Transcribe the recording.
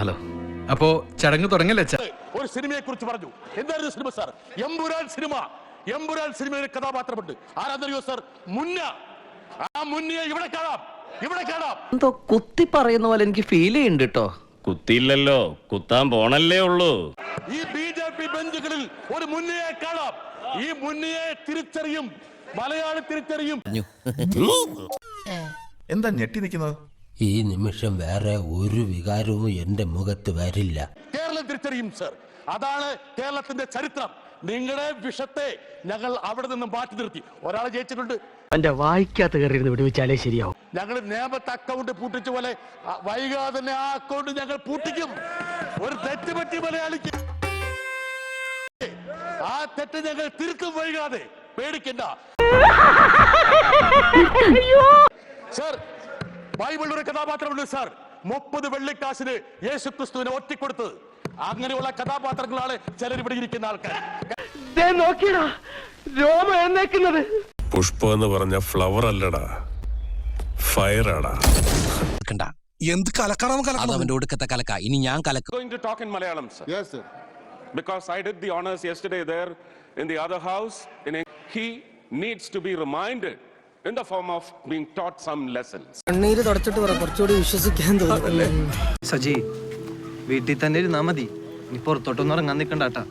തുടങ്ങാലോ. അപ്പോ ചടങ്ങ് തുടങ്ങല്ലേ? ഒരു സിനിമയെ കുറിച്ച് പറഞ്ഞു. എന്തായിരുന്നു cinema sir? Empuraan cinema. Empuraan സിനിമയിലെ കഥാപാത്രമുണ്ട്. ആരാധനയോ സാർ? മുന്ന. ആ മുന്നയെ ഇവിടെ കാണാം, ഇവിടെ കാണാം. എന്തോ കുത്തി പറയുന്ന പോലെ എനിക്ക് ഫീൽ ചെയ്യുന്നുണ്ട് കേട്ടോ. കുത്തിയില്ലല്ലോ, കുത്താൻ പോണല്ലേ ഉള്ളൂ. ഈ ബിജെപി ബെഞ്ചുകളിൽ ഒരു മുന്നയെ കാണാം. ഈ മുന്നയെ തിരിച്ചറിയും, മലയാളി തിരിച്ചറിയും. എന്താ ഞെട്ടി നിൽക്കുന്നത്? ഈ നിമിഷം വേറെ ഒരു വികാരവും എന്റെ മുഖത്ത് വരില്ല. കേരളം തിരിച്ചറിയും സർ. അതാണ് കേരളത്തിന്റെ ചരിത്രം. നിങ്ങളുടെ വിഷത്തെ ഞങ്ങൾ അവിടെ നിന്ന് മാറ്റി നിർത്തി. ഒരാളെ ജയിച്ചിട്ടുണ്ട്. എന്റെ വായിക്കാത്ത കയറിയിരുന്ന് വിടുവിച്ചാലേ ശരിയാവും. ഞങ്ങൾ നിയമത്തെ അക്കൗണ്ട് പൂട്ടിച്ച പോലെ വൈകാതെ തന്നെ ആ അക്കൗണ്ട് ഞങ്ങൾ പൂട്ടിക്കും. ഒരു തെറ്റ് പറ്റി മലയാളിക്ക് ആ തെറ്റ് ഞങ്ങൾ തിരുത്തും വൈകാതെ. പേടിക്കണ്ട സർ. ബൈബിളിൽ ഒരു കഥാപാത്രമുണ്ട് സാർ. 30 വെള്ളിക്കാശിന് യേശു ക്രിസ്തുവിനെ ഒറ്റിക്കൊടുത്തത്. അങ്ങനെയുള്ള കഥാപാത്രങ്ങളാണ് ചിലർ ഇവിടെ ഇരിക്കുന്ന ആൾക്കാർ. പുഷ്പം എന്ന് പറഞ്ഞ ഫ്ലവർ അല്ലടാ, ഫയറാടാ. എന്ത് കലക്കണം അവന്റെ ഒടുക്കത്തെ കലക്ക. ഇനി ഞാൻ കലക്കും. Going to talk in Malayalam, sir. Yes, sir. Because I did the honors yesterday there in the other house. He needs to be reminded in the form of being taught some lessons. കണ്ണീര് തുടച്ചിട്ട് പറ, കുറച്ചുകൂടി വിശ്വസിക്കാൻ തോന്നുന്നല്ലേ. സജി, വീട്ടിൽ തന്നെ ഇരുന്നാ മതി. നീ പുറത്തോട്ടൊന്നും ഇറങ്ങാൻ നിൽക്കണ്ടാട്ടാ.